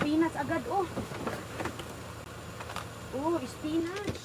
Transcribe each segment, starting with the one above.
spinach agad, oh. Oh, spinach.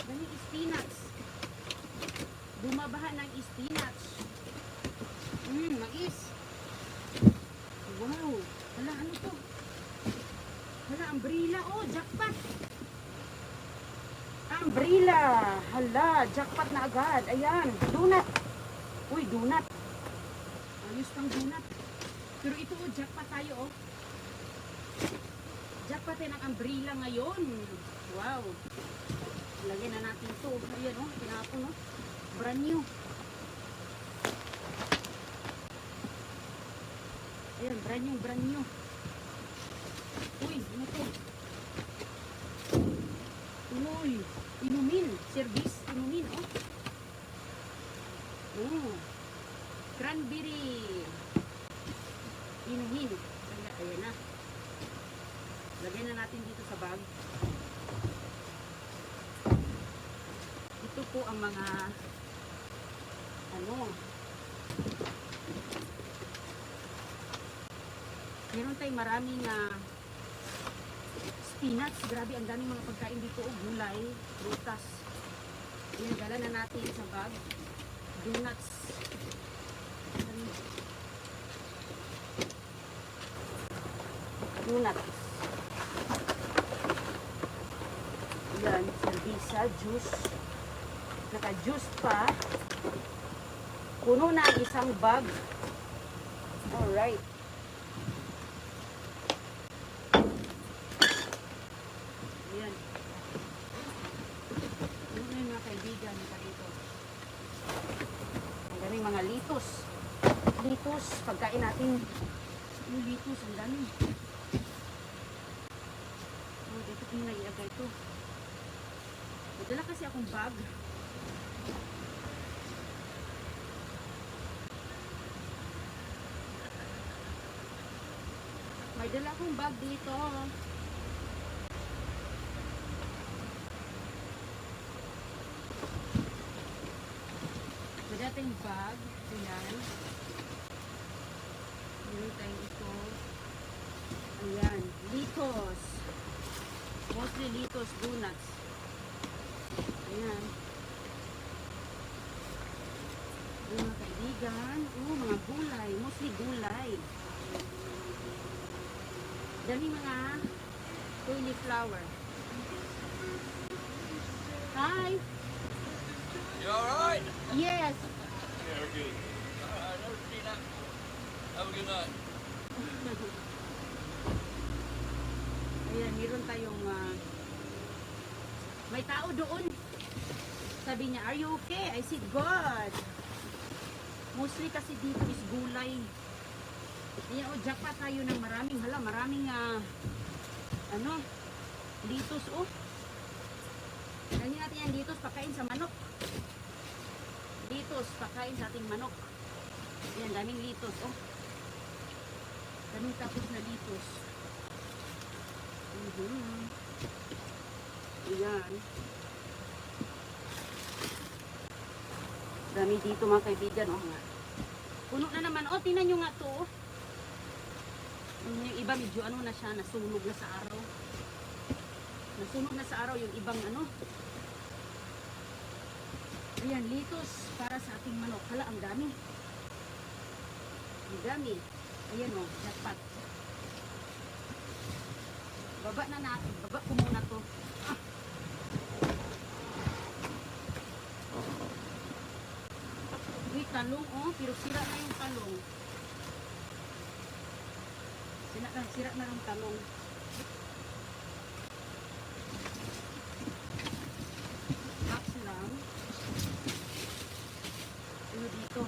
Daming spinach. Bumabaha ng spinach. Mais. Wow. Hala, ano to? Hala, umbrella. Oh, jackpot. Umbrella. Hala, jackpot na agad. Ayan, donut. Uy, donut. Ayos pang donut. Pero ito, oh, jackpot tayo, oh. Jackpot din ang umbrella ngayon. Wow. Lagyan na natin to. Ayan, oh, pinapon, oh. Brand new. Ayan, brand new, brand new. Uy, ano to? Uy, inumin. Service, inumin, oh. Oh. Cranberry. Inumin. Ayan na. Lagyan na natin dito sa bag. Ito po ang mga meron tayong maraming spinach. Grabe, ang daming mga pagkain dito. Oh, gulay, prutas. Ayan, dala na natin sa bag. Donuts. Donuts. Ayan, servisa, juice. Naka-juice pa. Puno na ang isang bag. Alright. Ayan. Ano na yung mga kaibigan dito? Ang daming mga litos. Litos. Pagkain natin yung litos. Ang dami. Oh, dito ko nila iagay ito. Madala kasi akong bag. May dala akong bag dito. May dating bag. Ayan. Meron tayong ito. Ayan. Litos. Mostly litos, donuts. Ayan. Ayan mga kaibigan. Mga gulay. Mostly gulay. Dami mga cauliflower. Hi! You alright? Yes! Yeah, we're good. I've never seen that. Have a good night. Ayan, meron tayong may tao doon. Sabi niya, are you okay? I said, God. Mostly kasi dito is gulay. Ayan, oh, jackpot tayo ng maraming, maraming litos, oh. Dali natin yan, litos, pakain sa manok. Litos, pakain sa ating manok. Ayan, daming litos, oh. Daming tapos na litos. Ayan. Dami dito mga kaibigan, oh nga. Puno na naman, oh, tingnan nyo nga to, oh. Yung iba medyo na siya, nasunog na sa araw. Nasunog na sa araw yung ibang Ayan, litos para sa ating manok. Hala, ang dami. Ang dami. Ayan, oh, jackpot. Baba na natin. Baba ko muna to. Uy, talong, oh. Pero sira na yung talong. Sira na yung talong. Box lang. Ano dito?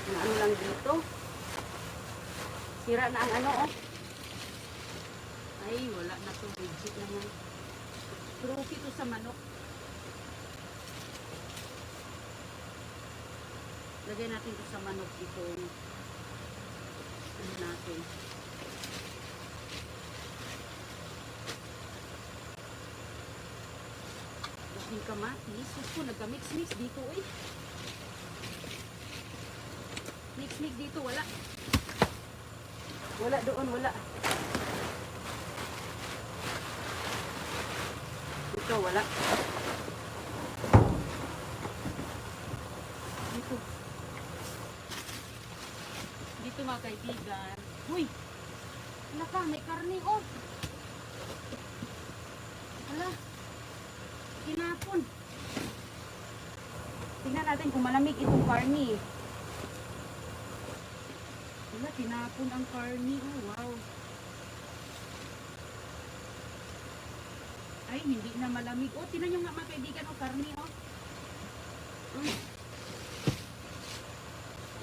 Ano lang dito? Sira na ang oh. Ay, wala na to. Legit naman. Trophy to sa manok. Lagay natin ito sa manok itong natin. din kamatis. Sus ko, nagka-mix-mix dito eh. Mix-mix dito, wala. Wala doon, wala. Ito, wala. Dito. Dito mga kaibigan. Uy! Wala ka, may karne oh. Wala. Tinapon. Tingnan natin kung malamig itong karne. Wala, tinapon ang karne. Oh, wow. Ay, hindi na malamig. Oh, tinan nyo nga mga kaibigan, oh, karne, oh.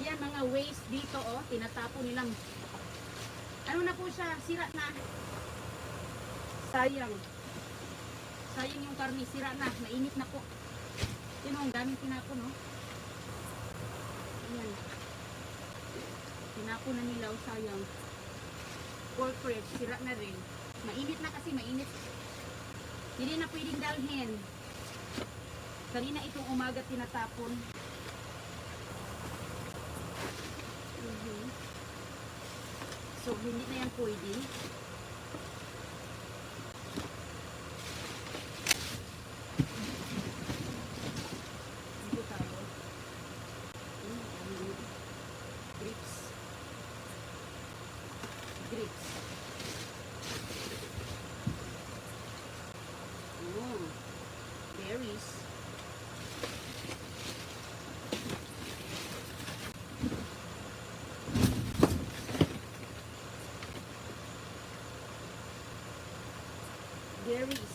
Yan, mga waste dito, oh. Tinatapon nilang. Ano na po siya? Sira na. Sayang. Sayang yung karne. Sira na. Mainit na po. Yun, oh, ang daming tinapon, oh. Ayan. Tinapon na nila, oh, sayang. Pork ribs, sira na rin. Mainit na kasi, mainit. Hindi na pwedeng dalhin. Kanina itong umaga tinatapon. So, hindi na yan pwede. Dito tayo. Grapes. Grapes. Oh, berries. Berries.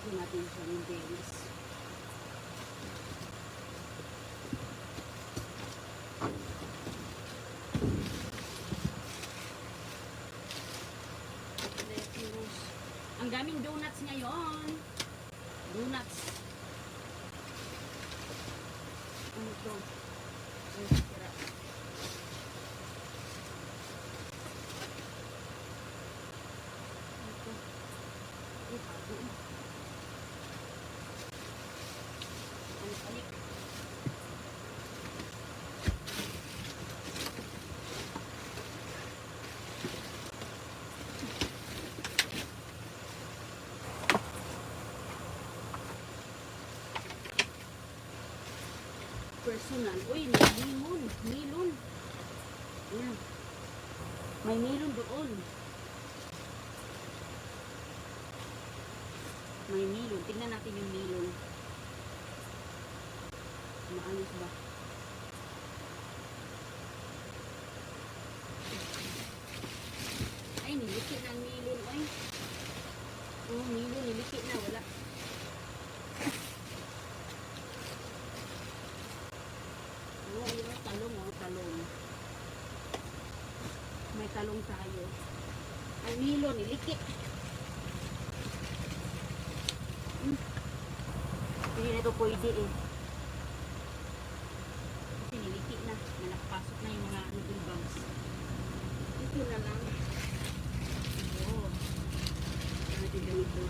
Siguro natin siya ng berries. Lettuce. Ang daming donuts ngayon. Donuts. Ano ito? Ay, sira. Ito. Ay, bago. Alik-alik. Personal. Uy, may limon. Milon. Ayan. May milon doon. May milon. Tingnan natin yung milon. Maayos ba? Ay, nilikit na ang milon. Ay. Oh, milon. Nilikit na. Wala. Oh, yun. Talong. Oh, talong. May talong tayo. Ang milon. Nilikit. Hindi na ito pwede eh. Kasi nilikit na. Nakapasok na yung mga noodle bugs. Ito na lang. Oo. Ito natin ganito.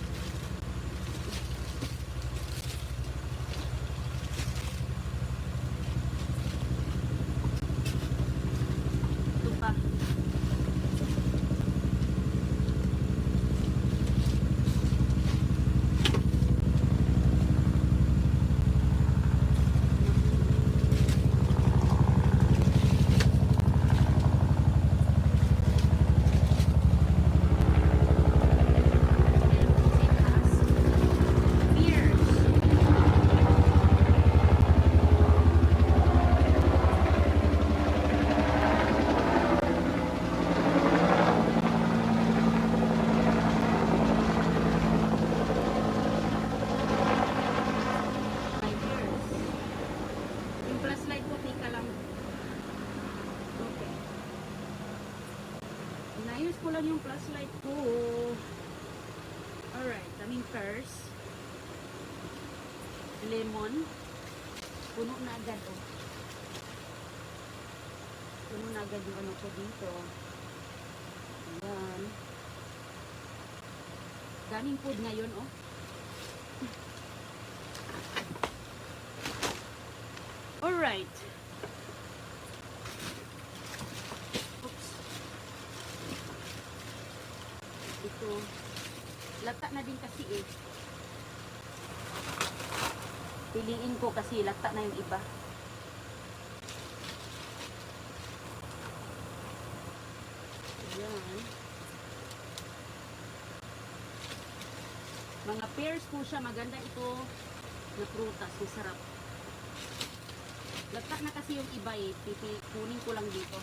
Ito pa. Inayos ko lang yung flashlight ko. Alright, daming pears. Lemon. Puno na agad, oh. Puno na agad yung ano ko dito. Ayan. Daming food ngayon, oh. Alright. Oops. Ito. Lata na din kasi eh. Piliin ko kasi lata na yung iba. Ayan. Mga pears po siya. Maganda ito na prutas. Masarap. Lata na kasi yung iba eh. Kunin ko lang dito.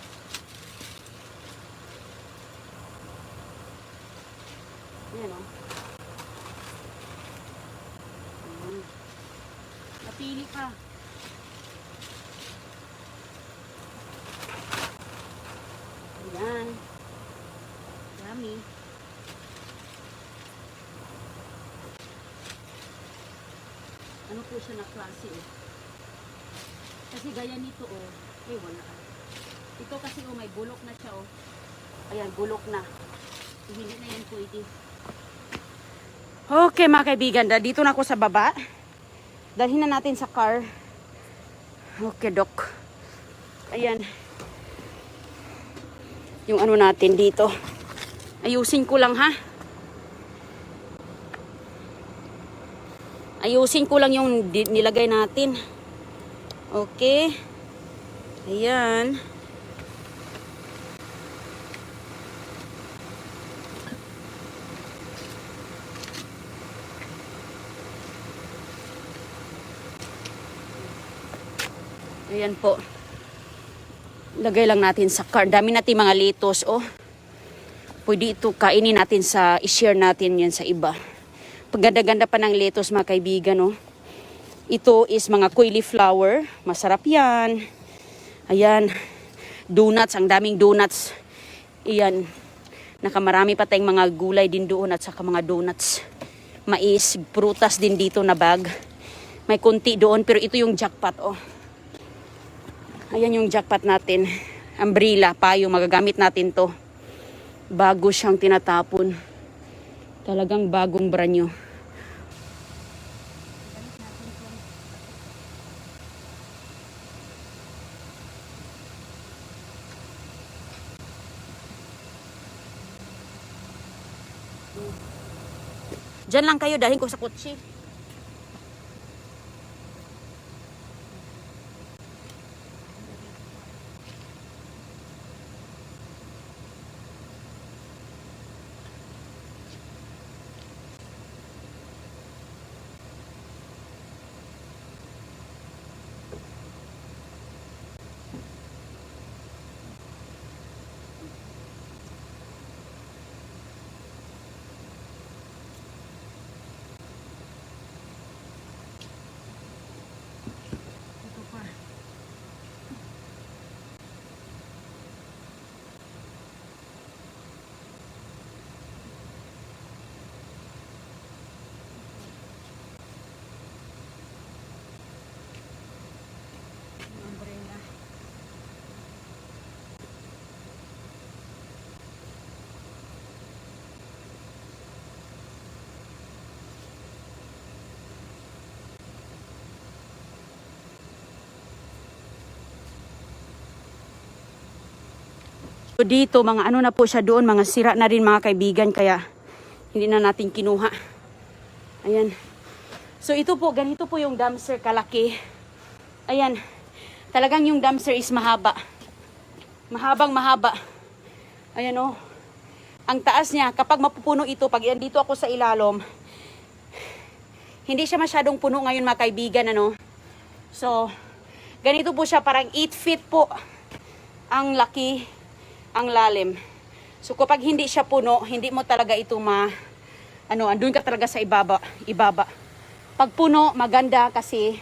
Ayan o. Ayan. Napili ka. Ayan. Dami. Ano po siya na klase eh. Kasi gaya nito oh. Eh wala. Ito kasi oh may bulok na siya oh. Ayan, bulok na. So, hindi na yan pwede. Okay mga kaibigan, dito na ako sa baba. Dalhin na natin sa car. Okay, Dok. Ayan. Yung ano natin dito. Ayusin ko lang ha. Ayusin ko lang yung nilagay natin. Okay. Ayan. Ayan po. Lagay lang natin sa car. Dami natin mga lettuce, oh. Pwede ito kainin natin i-share natin yan sa iba. Pagganda-ganda pa ng lettuce mga kaibigan, oh. Ito is mga cauliflower. Masarap yan. Ayan. Donuts. Ang daming donuts. Ayan. Nakamarami pa tayong mga gulay din doon at saka mga donuts. Mais. Prutas din dito na bag. May konti doon pero ito yung jackpot, oh. Ayan yung jackpot natin. Umbrella, payo, magagamit natin to. Bago siyang tinatapon. Talagang bagong brand new. Diyan lang kayo, dahil ko sa kotse. So dito, mga ano na po siya doon, mga sira na rin mga kaibigan, kaya hindi na natin kinuha. Ayan. So ito po, ganito po yung dumpster kalaki. Ayan. Talagang yung dumpster is mahaba. Mahabang mahaba. Ayan o. Ang taas niya, kapag mapupuno ito, pag dito ako sa ilalim, hindi siya masyadong puno ngayon mga kaibigan, ano. So, ganito po siya, parang 8 feet po ang laki, ang lalim. So kapag hindi siya puno, hindi mo talaga ito andun ka talaga sa ibaba. Pag puno, maganda kasi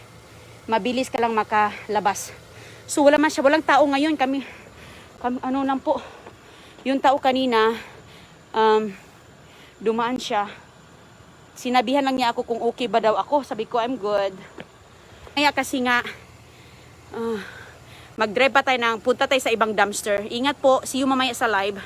mabilis ka lang makalabas. So wala man siya, walang tao ngayon, kami ano lang po. Yung tao kanina, dumaan siya. Sinabihan lang niya ako kung okay ba daw ako. Sabi ko, I'm good. Kaya kasi nga, Mag-drive pa tayo punta tayo sa ibang dumpster. Ingat po, see you mamaya sa live.